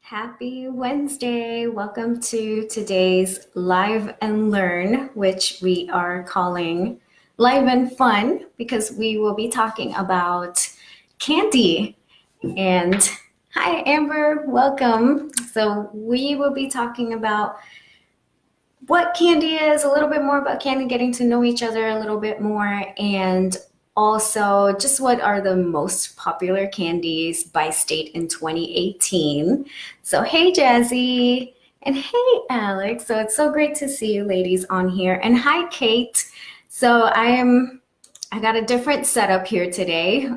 Happy Wednesday. Welcome to today's Live and Learn, which we are calling Live and Fun because we will be talking about candy. And hi, Amber, welcome. So, we will be talking about what candy is, a little bit more about candy, getting to know each other a little bit more, and also just what are the most popular candies by state in 2018. So, hey, Jazzy, and hey, Alex. So, it's so great to see you ladies on here. And hi, Kate. So, I got a different setup here today.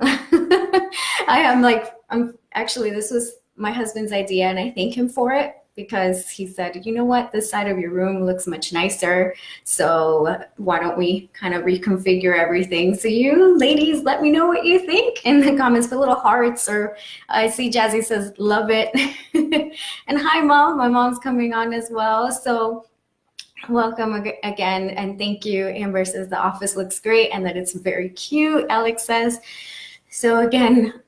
I'm actually, this was my husband's idea, and I thank him for it because he said, you know what, this side of your room looks much nicer. So why don't we kind of reconfigure everything? So you ladies, let me know what you think in the comments. Put little hearts, or I see Jazzy says, love it. And hi, Mom. My mom's coming on as well. So welcome again, and thank you. Amber says the office looks great and that it's very cute, Alex says. So again,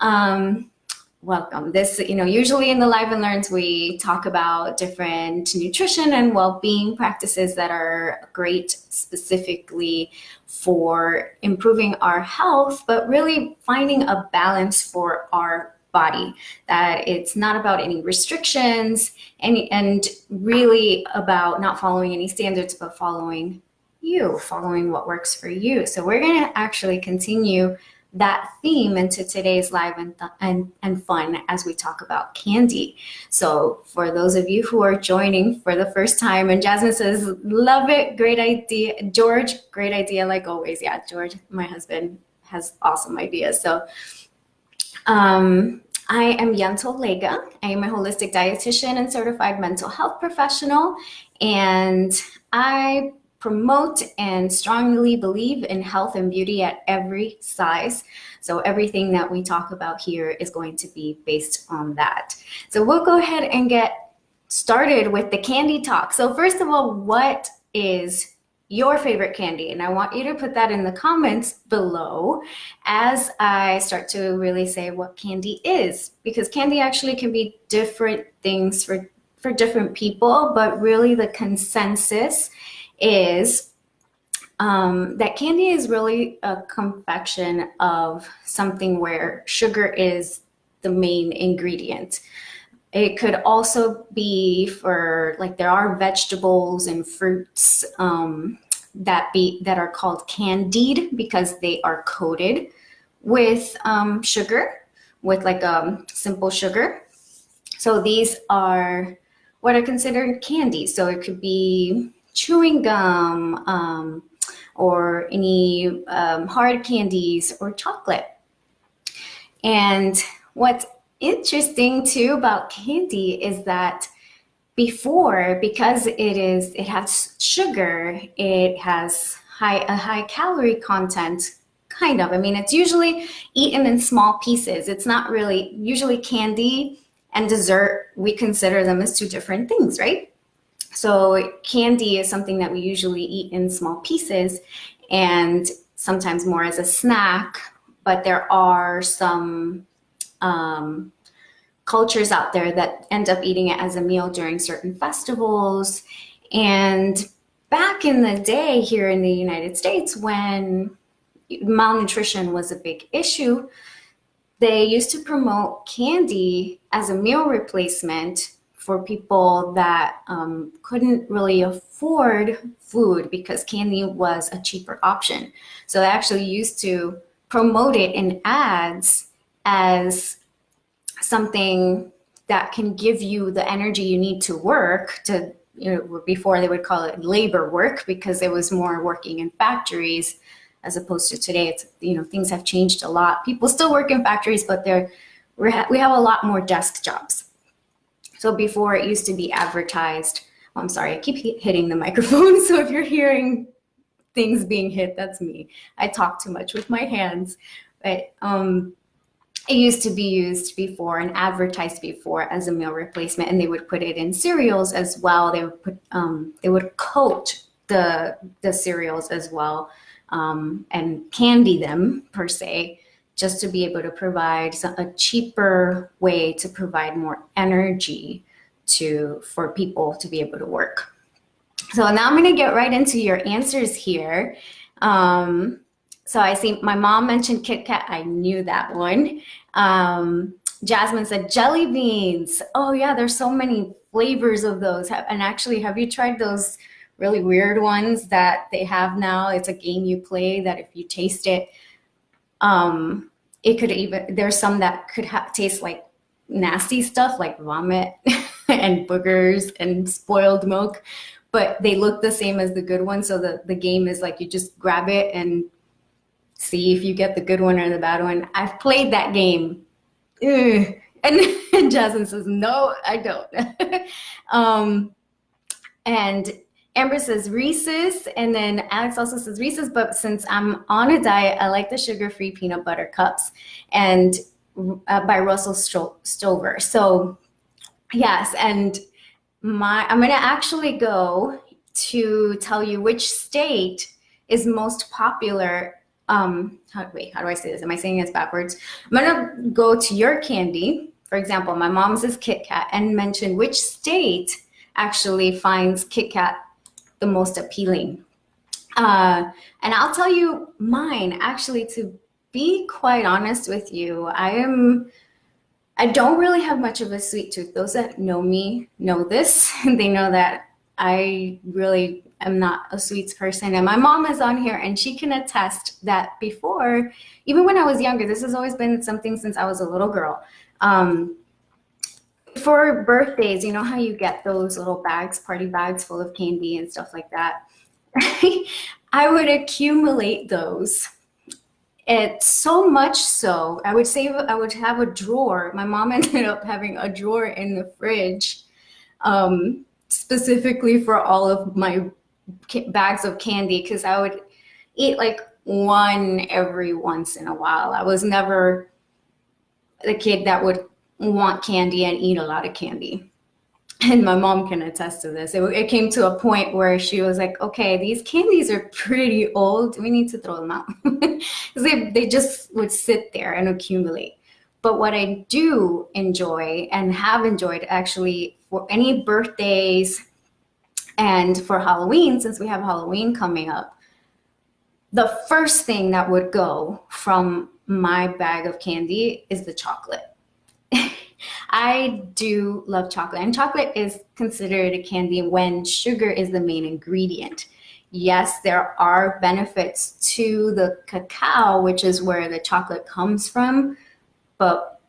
welcome. This, usually in the Live and Learns, we talk about different nutrition and well-being practices that are great specifically for improving our health, but really finding a balance for our body, that it's not about any restrictions and really about not following any standards, but following what works for you. So we're going to actually continue that theme into today's live and fun as we talk about candy. So for those of you who are joining for the first time, and Jasmine says, love it, great idea. George, great idea like always. Yeah, George, my husband, has awesome ideas. So I am Yanto Lega. I am a holistic dietitian and certified mental health professional, and I promote and strongly believe in health and beauty at every size. So everything that we talk about here is going to be based on that. So we'll go ahead and get started with the candy talk. So first of all, what is your favorite candy? And I want you to put that in the comments below as I start to really say what candy is, because candy actually can be different things for different people, but really the consensus is that candy is really a confection of something where sugar is the main ingredient. It could also be for, like, there are vegetables and fruits that are called candied because they are coated with sugar, with like simple sugar. So these are what are considered candy. So it could be chewing gum or any hard candies or chocolate. And what's interesting too about candy is that before, because it has sugar, it has a high calorie content, kind of. I mean, it's usually eaten in small pieces. It's not really, usually candy and dessert, we consider them as two different things, right? So candy is something that we usually eat in small pieces and sometimes more as a snack, but there are some cultures out there that end up eating it as a meal during certain festivals. And back in the day here in the United States, when malnutrition was a big issue, they used to promote candy as a meal replacement for people that couldn't really afford food because candy was a cheaper option. So they actually used to promote it in ads as something that can give you the energy you need to work to, before they would call it labor work because it was more working in factories as opposed to today. It's, things have changed a lot. People still work in factories, but we have a lot more desk jobs. So before, it used to be advertised. Oh, I'm sorry, I keep hitting the microphone. So if you're hearing things being hit, that's me. I talk too much with my hands. But it used to be used before and advertised before as a meal replacement, and they would put it in cereals as well. They would coat the cereals as well, and candy them per se, just to be able to provide a cheaper way to provide more energy for people to be able to work. So now I'm going to get right into your answers here. So I see my mom mentioned Kit Kat. I knew that one. Jasmine said jelly beans. Oh yeah, there's so many flavors of those. And actually, have you tried those really weird ones that they have now? It's a game you play that if you taste it, it could even, there's some that could taste like nasty stuff like vomit and boogers and spoiled milk, but they look the same as the good one. So the game is like you just grab it and see if you get the good one or the bad one. I've played that game. Ugh. And Jasmine says, no, I don't. And Amber says Reese's, and then Alex also says Reese's, but since I'm on a diet, I like the sugar-free peanut butter cups and by Russell Stover. So yes, and I'm going to actually go to tell you which state is most popular. How do I say this? Am I saying this backwards? I'm going to go to your candy. For example, my mom's is Kit Kat, and mention which state actually finds Kit Kat the most appealing. And I'll tell you mine, actually, to be quite honest with you, I don't really have much of a sweet tooth. Those that know me know this. They know that I really am not a sweets person. And my mom is on here and she can attest that before, even when I was younger, this has always been something since I was a little girl. For birthdays, you know how you get those little bags, party bags full of candy and stuff like that? I would accumulate those. It's so much so, I would have a drawer. My mom ended up having a drawer in the fridge specifically for all of my bags of candy, because I would eat like one every once in a while. I was never the kid that would want candy and eat a lot of candy. And my mom can attest to this. It came to a point where she was like, okay, these candies are pretty old. We need to throw them out. Because they just would sit there and accumulate. But what I do enjoy and have enjoyed actually for any birthdays and for Halloween, since we have Halloween coming up, the first thing that would go from my bag of candy is the chocolate. I do love chocolate, and chocolate is considered a candy when sugar is the main ingredient. Yes, there are benefits to the cacao, which is where the chocolate comes from, but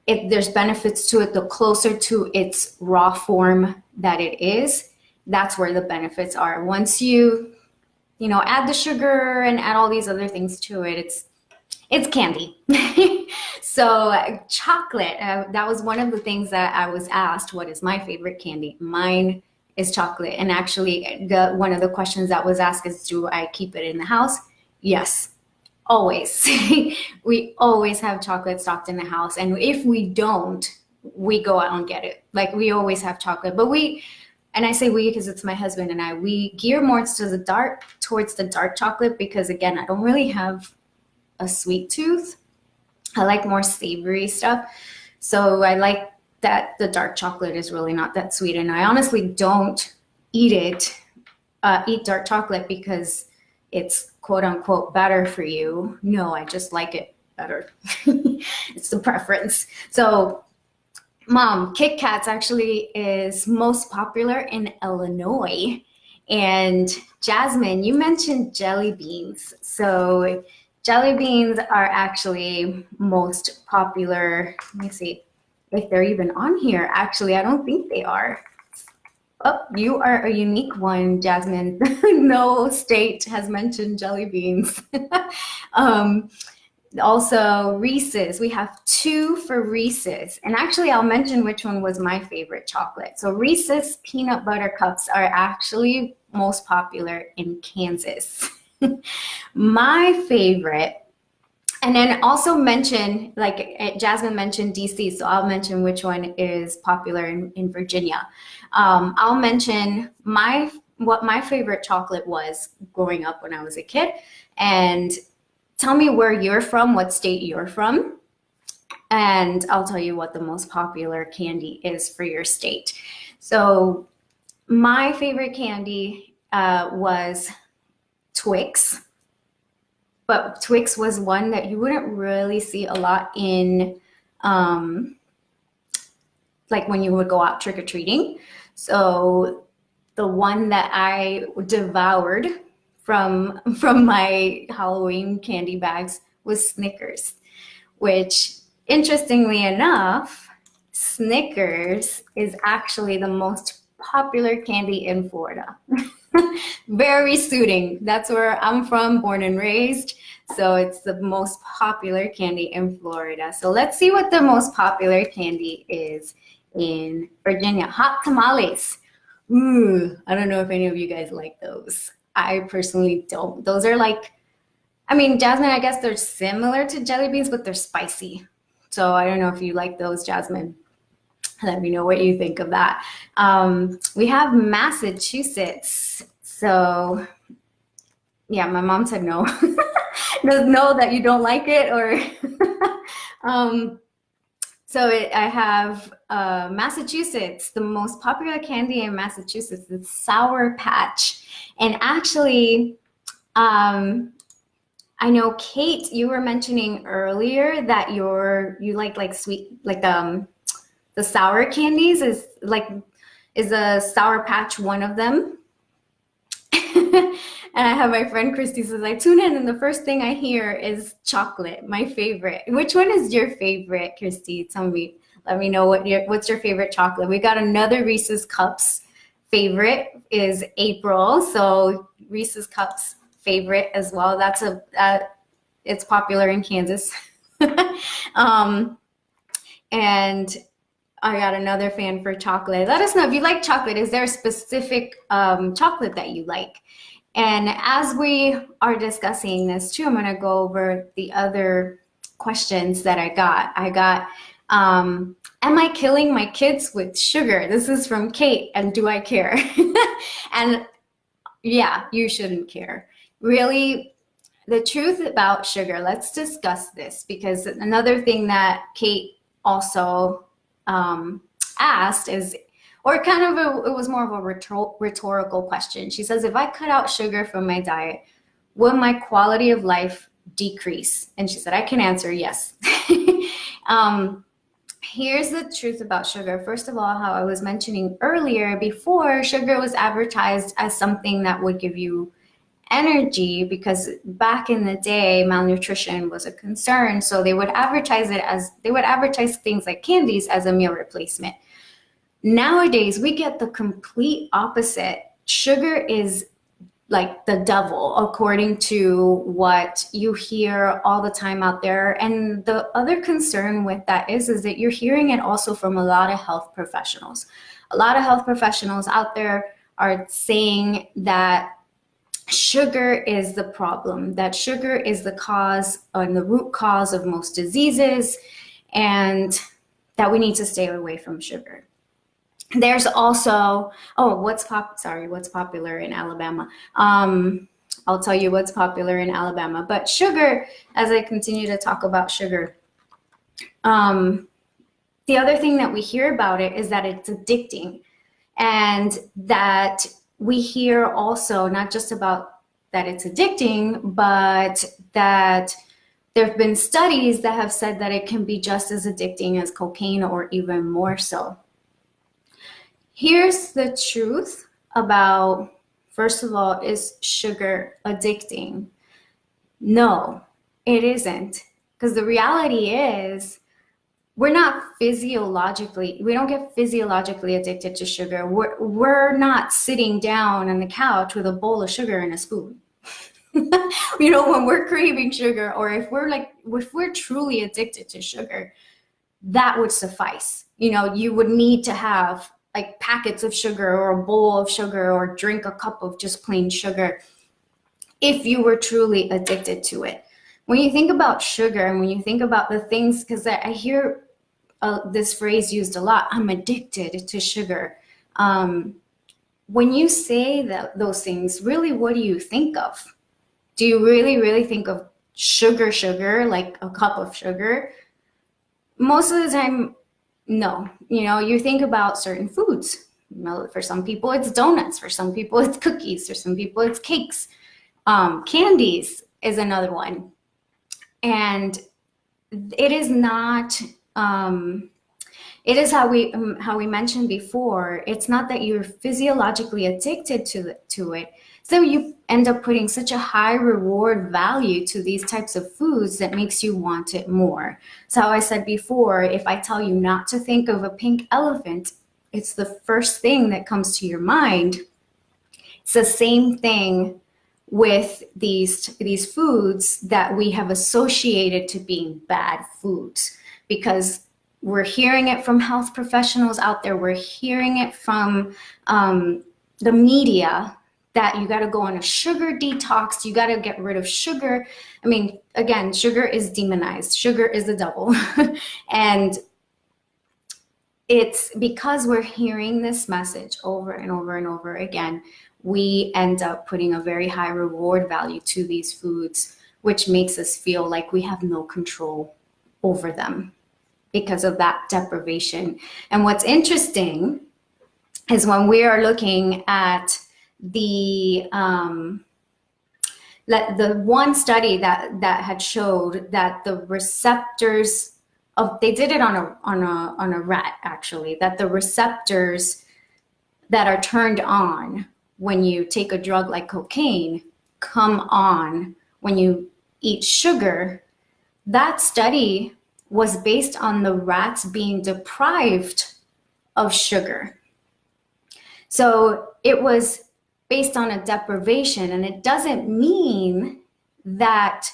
there's benefits to it the closer to its raw form that it is. That's where the benefits are. Once you add the sugar and add all these other things to it, it's candy. So chocolate, that was one of the things that I was asked, what is my favorite candy? Mine is chocolate. And actually, one of the questions that was asked is, do I keep it in the house? Yes, always. We always have chocolate stocked in the house. And if we don't, we go out and get it. Like, we always have chocolate. But and I say we because it's my husband and I, we gear more towards the dark chocolate because, again, I don't really have a sweet tooth. I like more savory stuff. So I like that the dark chocolate is really not that sweet. And I honestly don't eat dark chocolate because it's quote unquote better for you. No, I just like it better. It's the preference. So Mom, Kit Kats actually is most popular in Illinois. And Jasmine, you mentioned jelly beans. So jelly beans are actually most popular. Let me see if they're even on here. Actually, I don't think they are. Oh, you are a unique one, Jasmine. No state has mentioned jelly beans. Also, Reese's. We have 2 for Reese's. And actually, I'll mention which one was my favorite chocolate. So Reese's peanut butter cups are actually most popular in Kansas. My favorite, and then also mention, like Jasmine mentioned DC, so I'll mention which one is popular in Virginia. I'll mention what my favorite chocolate was growing up when I was a kid, and tell me where you're from, what state you're from. And I'll tell you what the most popular candy is for your state. So my favorite candy was Twix, but Twix was one that you wouldn't really see a lot in, um, like when you would go out trick or treating. So the one that I devoured from my Halloween candy bags was Snickers, which interestingly enough, Snickers is actually the most popular candy in Florida. Very suiting. That's where I'm from, born and raised. So it's the most popular candy in Florida. So let's see what the most popular candy is in Virginia. Hot tamales. Ooh, I don't know if any of you guys like those. I personally don't. Those are like, I mean, Jasmine, I guess they're similar to jelly beans, but they're spicy. So I don't know if you like those, Jasmine. Let me know what you think of that. We have Massachusetts. So yeah, my mom said no. Does know that you don't like it, or I have Massachusetts. The most popular candy in Massachusetts is Sour Patch, and actually, I know Kate, you were mentioning earlier that you like sweet, like the sour candies. Is a Sour Patch one of them? And I have my friend Christy says, I tune in and the first thing I hear is chocolate, my favorite. Which one is your favorite, Christy? Tell me, let me know what's your favorite chocolate. We got another Reese's Cups favorite is April. So Reese's Cups favorite as well. It's popular in Kansas. And I got another fan for chocolate. Let us know if you like chocolate. Is there a specific chocolate that you like? And as we are discussing this too, I'm going to go over the other questions that I got. Am I killing my kids with sugar? This is from Kate, and do I care? And yeah, you shouldn't care. Really, the truth about sugar, let's discuss this, because another thing that Kate also asked is, or kind of it was more of a rhetorical question. She says, if I cut out sugar from my diet, will my quality of life decrease? And she said, I can answer yes. Here's the truth about sugar. First of all, how I was mentioning earlier, before, sugar was advertised as something that would give you energy, because back in the day, malnutrition was a concern. So they would advertise things like candies as a meal replacement. Nowadays, we get the complete opposite. Sugar is like the devil, according to what you hear all the time out there. And the other concern with that is that you're hearing it also from a lot of health professionals. A lot of health professionals out there are saying that sugar is the problem, that sugar is the cause and the root cause of most diseases, and that we need to stay away from sugar. There's also, what's popular in Alabama? I'll tell you what's popular in Alabama. But sugar, as I continue to talk about sugar, the other thing that we hear about it is that it's addicting, and that we hear also not just about that it's addicting, but that there have been studies that have said that it can be just as addicting as cocaine, or even more so. Here's the truth about, first of all, is sugar addicting? No, it isn't. Because the reality is, we don't get physiologically addicted to sugar. We're not sitting down on the couch with a bowl of sugar and a spoon. When we're craving sugar, or if we're truly addicted to sugar, that would suffice. You would need to have like packets of sugar, or a bowl of sugar, or drink a cup of just plain sugar if you were truly addicted to it. When you think about sugar, and when you think about the things, because I hear this phrase used a lot, I'm addicted to sugar. When you say those things, really, what do you think of? Do you really, really think of sugar, like a cup of sugar? most of the time, no. You know, you think about certain foods. You know, for some people, it's donuts. For some people, it's cookies. For some people, it's cakes. Candies is another one. And it is not, it is how we mentioned before. It's not that you're physiologically addicted to it. So you end up putting such a high reward value to these types of foods that makes you want it more. So how I said before, if I tell you not to think of a pink elephant, it's the first thing that comes to your mind. It's the same thing with these foods that we have associated to being bad foods, because we're hearing it from health professionals out there. We're hearing it from the media that you got to go on a sugar detox. You got to get rid of sugar. I mean, again, sugar is demonized. Sugar is the devil. And it's because we're hearing this message over and over and over again, we end up putting a very high reward value to these foods, which makes us feel like we have no control over them because of that deprivation. And what's interesting is when we are looking at the one study that had showed that the receptors of, they did it on a rat actually, that the receptors that are turned on when you take a drug like cocaine come on when you eat sugar. That study was based on the rats being deprived of sugar. So it was based on a deprivation, and it doesn't mean that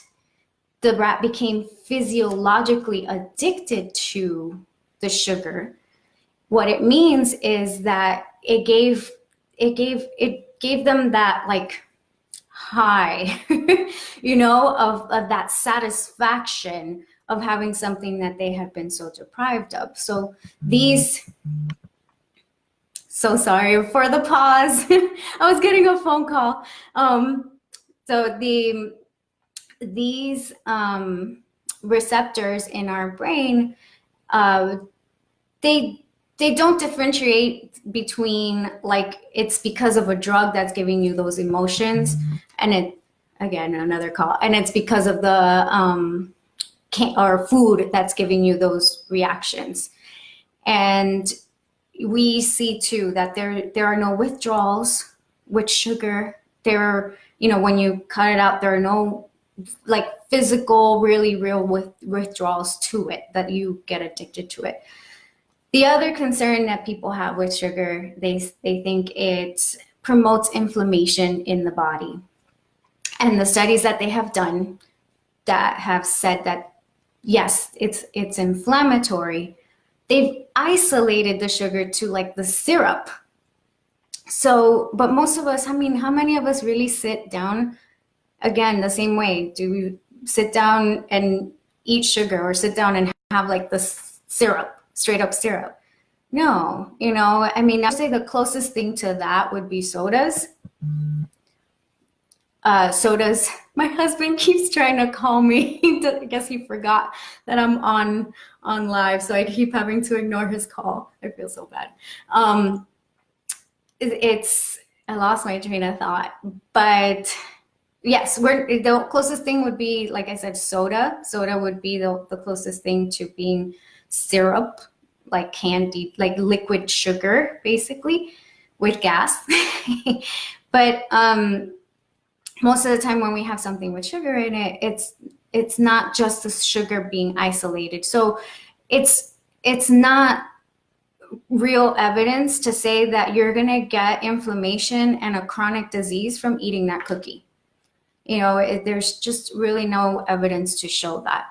the rat became physiologically addicted to the sugar. What it means is that it gave them that like high, you know, of that satisfaction of having something that they had been so deprived of. So these, so sorry for the pause. I was getting a phone call. So these receptors in our brain, they don't differentiate between like it's because of a drug that's giving you those emotions, and it, again, another call, and it's because of the or food that's giving you those reactions. And we see too that there are no withdrawals with sugar. There, you know, when you cut it out, there are no like physical, really real withdrawals to it that you get addicted to it. The other concern that people have with sugar, they think it promotes inflammation in the body. And the studies that they have done that have said that yes, it's inflammatory, they've isolated the sugar to like the syrup. So, but most of us, I mean, how many of us really sit down, again, the same way? Do we sit down and eat sugar, or sit down and have like the syrup, straight up syrup? No, you know, I mean, I'd say the closest thing to that would be sodas. Sodas. My husband keeps trying to call me. I guess he forgot that I'm on live, so I keep having to ignore his call. I feel so bad. I lost my train of thought, but yes, the closest thing would be, like I said, soda. Soda would be the closest thing to being syrup, like candy, like liquid sugar, basically, with gas. But most of the time when we have something with sugar in it, it's not just the sugar being isolated. So it's not real evidence to say that you're gonna get inflammation and a chronic disease from eating that cookie. You know, there's just really no evidence to show that.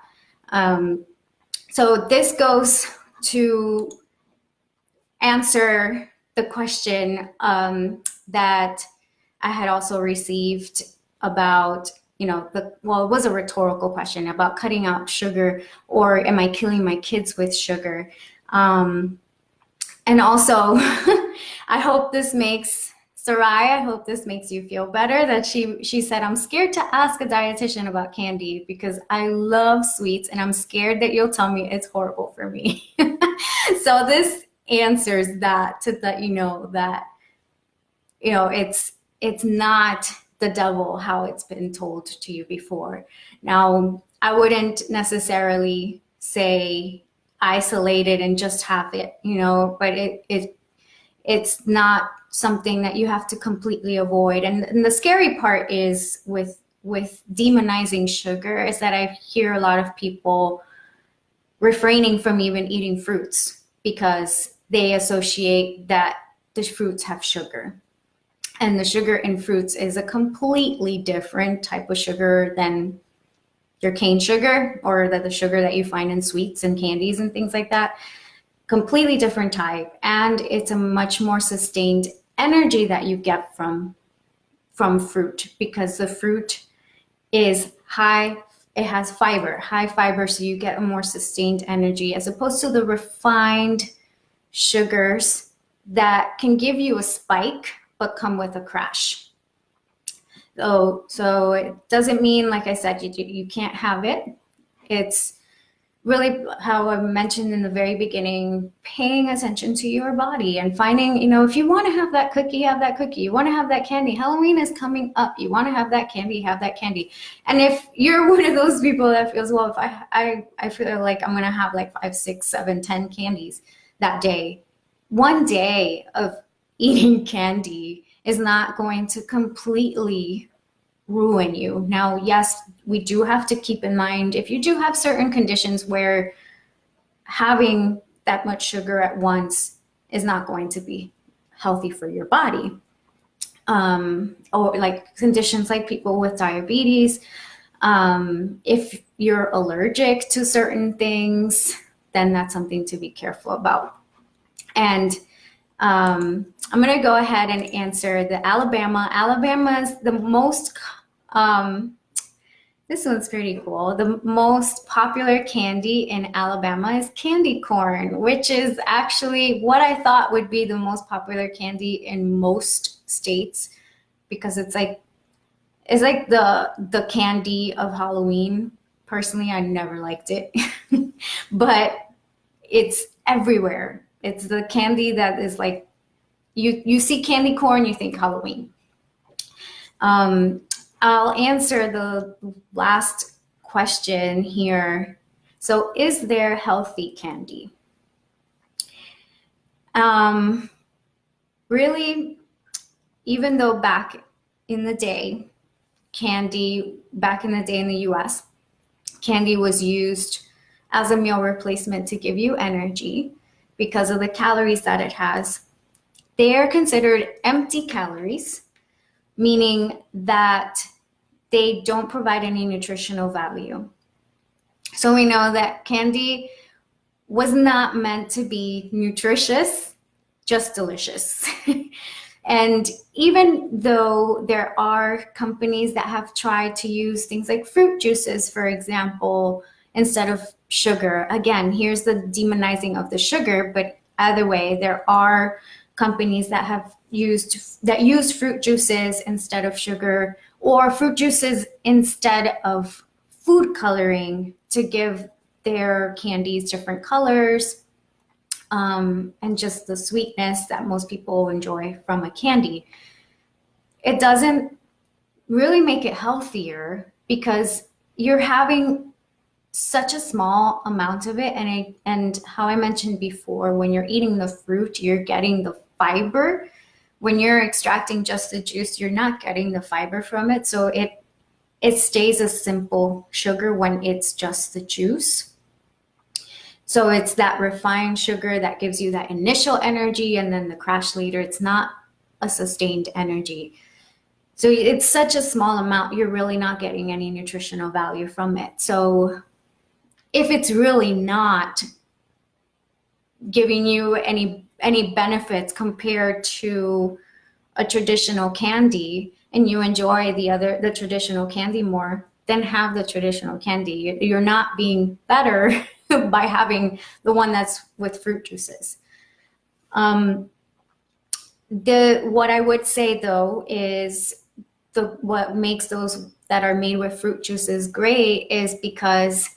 So this goes to answer the question that I had also received about, you know, it was a rhetorical question about cutting out sugar, or am I killing my kids with sugar? And also, I hope this makes Sarai, I hope this makes you feel better that she said, I'm scared to ask a dietitian about candy because I love sweets and I'm scared that you'll tell me it's horrible for me. So this answers that, to let you know that, it's not the devil how it's been told to you before. Now, I wouldn't necessarily say isolate it and just have it, but it's not something that you have to completely avoid. And the scary part is with demonizing sugar is that I hear a lot of people refraining from even eating fruits because they associate that the fruits have sugar. And the sugar in fruits is a completely different type of sugar than your cane sugar or the sugar that you find in sweets and candies and things like that. Completely different type. And it's a much more sustained energy that you get from fruit, because the fruit is high, it has fiber, high fiber, so you get a more sustained energy as opposed to the refined sugars that can give you a spike but come with a crash. So it doesn't mean, like I said, you can't have it. It's really how I mentioned in the very beginning, paying attention to your body and finding, if you want to have that cookie, have that cookie. You want to have that candy. Halloween is coming up. You want to have that candy, have that candy. And if you're one of those people that feels, well, if I feel like I'm going to have like 5, 6, 7, 10 candies that day, one day of eating candy is not going to completely ruin you. Now, yes, we do have to keep in mind if you do have certain conditions where having that much sugar at once is not going to be healthy for your body. Or like conditions like people with diabetes. If you're allergic to certain things, then that's something to be careful about. And I'm going to go ahead and answer the Alabama. Alabama is the most, this one's pretty cool. The most popular candy in Alabama is candy corn, which is actually what I thought would be the most popular candy in most states, because it's like the candy of Halloween. Personally, I never liked it, but it's everywhere. It's the candy that is like, you see candy corn, you think Halloween. I'll answer the last question here. So, is there healthy candy? Really, even though back in the day, back in the day in the US, candy was used as a meal replacement to give you energy because of the calories that it has. They are considered empty calories, meaning that they don't provide any nutritional value. So we know that candy was not meant to be nutritious, just delicious. And even though there are companies that have tried to use things like fruit juices, for example, instead of sugar, again, here's the demonizing of the sugar, but either way, there are companies that use fruit juices instead of sugar, or fruit juices instead of food coloring to give their candies different colors, and just the sweetness that most people enjoy from a candy. It doesn't really make it healthier because you're having such a small amount of it, and how I mentioned before, when you're eating the fruit, you're getting the fiber. When you're extracting just the juice, you're not getting the fiber from it, so it stays a simple sugar when it's just the juice. So it's that refined sugar that gives you that initial energy, and then the crash later. It's not a sustained energy. So it's such a small amount, you're really not getting any nutritional value from it. So if it's really not giving you any benefits compared to a traditional candy, and you enjoy the traditional candy more, then have the traditional candy. You're not being better by having the one that's with fruit juices. What I would say though is what makes those that are made with fruit juices great is because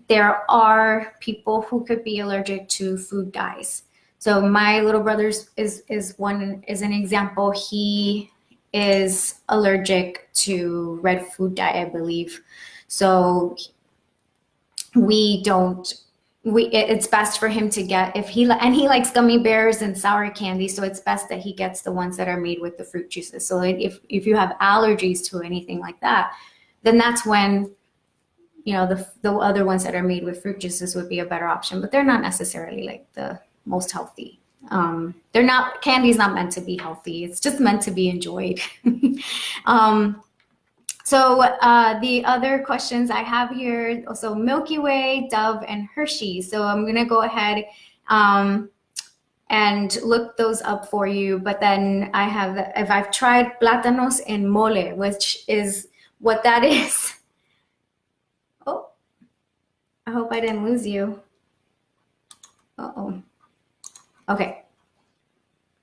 there are people who could be allergic to food dyes. So my little brother's is an example. He is allergic to red food dye, I believe. So we don't it's best for him to get if he likes gummy bears and sour candy, so it's best that he gets the ones that are made with the fruit juices. So if you have allergies to anything like that, then that's when the other ones that are made with fruit juices would be a better option, but they're not necessarily like the most healthy. They're not Candy's not meant to be healthy, it's just meant to be enjoyed. So the other questions I have here, so Milky Way, Dove, and Hershey. So I'm going to go ahead and look those up for you. But then if I've tried plátanos en mole, which is what that is. Oh, I hope I didn't lose you. Uh-oh. Okay.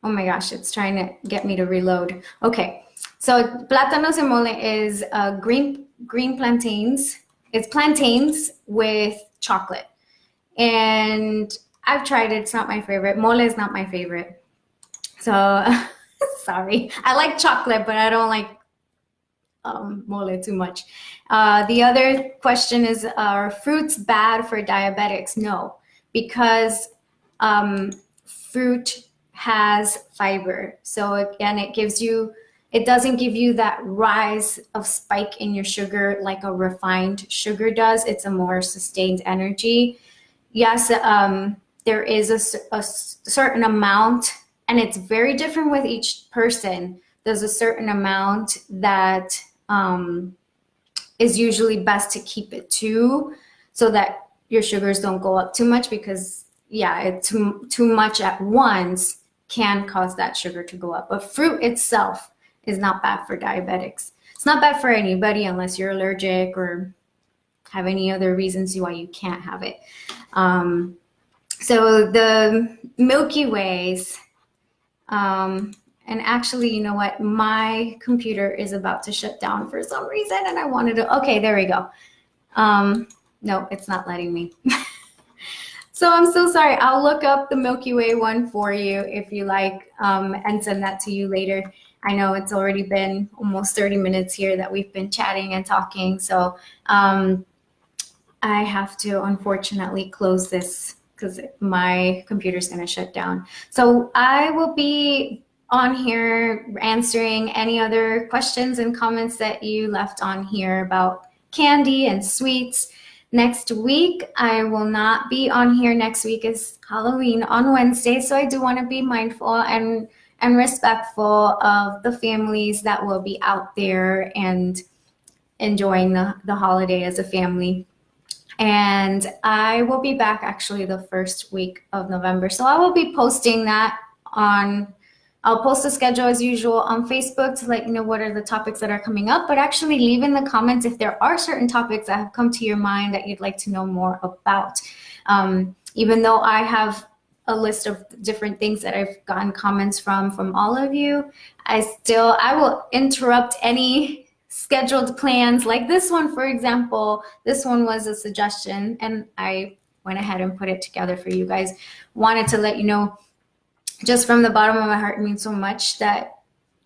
Oh my gosh, it's trying to get me to reload. Okay. So plátanos en mole is green plantains. It's plantains with chocolate. And I've tried it. It's not my favorite. Mole is not my favorite. So sorry. I like chocolate, but I don't like mole too much. The other question is, are fruits bad for diabetics? No, because fruit has fiber. So again, it doesn't give you that rise of spike in your sugar like a refined sugar does. It's a more sustained energy. Yes, there is a certain amount, and it's very different with each person. There's a certain amount that is usually best to keep it to, so that your sugars don't go up too much, because too much at once can cause that sugar to go up. But fruit itself is not bad for diabetics. It's not bad for anybody unless you're allergic or have any other reasons why you can't have it. So the Milky Ways, and actually, you know what? My computer is about to shut down for some reason, and I wanted to, okay, there we go. No, it's not letting me. So I'm so sorry. I'll look up the Milky Way one for you if you like, and send that to you later. I know it's already been almost 30 minutes here that we've been chatting and talking. So I have to unfortunately close this because my computer's going to shut down. So I will be on here answering any other questions and comments that you left on here about candy and sweets. Next week, I will not be on here. Next week is Halloween on Wednesday, so I do want to be mindful and respectful of the families that will be out there and enjoying the holiday as a family. And I will be back actually the first week of November. So I will be posting that I'll post the schedule as usual on Facebook to let you know what are the topics that are coming up, but actually leave in the comments if there are certain topics that have come to your mind that you'd like to know more about. Even though I have a list of different things that I've gotten comments from all of you, I will interrupt any scheduled plans like this one, for example. This one was a suggestion and I went ahead and put it together for you guys. Wanted to let you know, just from the bottom of my heart, it means so much that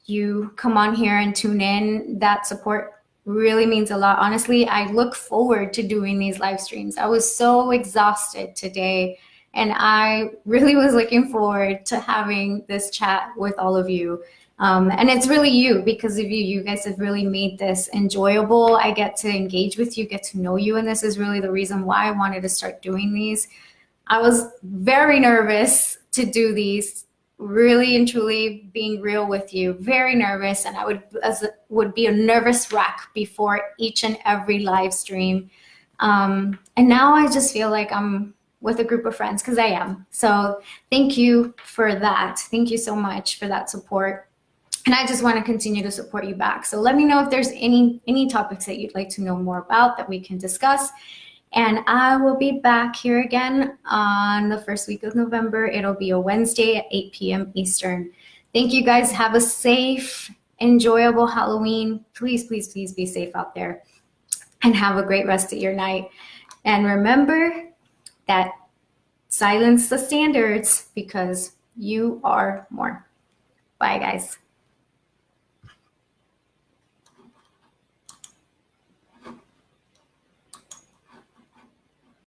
you come on here and tune in. That support really means a lot. Honestly, I look forward to doing these live streams. I was so exhausted today, and I really was looking forward to having this chat with all of you. And it's really you, because of you. You guys have really made this enjoyable. I get to engage with you, get to know you, and this is really the reason why I wanted to start doing these. I was very nervous to do these, really and truly being real with you, very nervous, and I would be a nervous wreck before each and every live stream. And now I just feel like I'm with a group of friends, because I am. So thank you for that. Thank you so much for that support. And I just want to continue to support you back. So let me know if there's any topics that you'd like to know more about that we can discuss. And I will be back here again on the first week of November. It'll be a Wednesday at 8 p.m. Eastern. Thank you guys. Have a safe, enjoyable Halloween. Please, please, please be safe out there and have a great rest of your night. And remember that silence the standards because you are more. Bye, guys.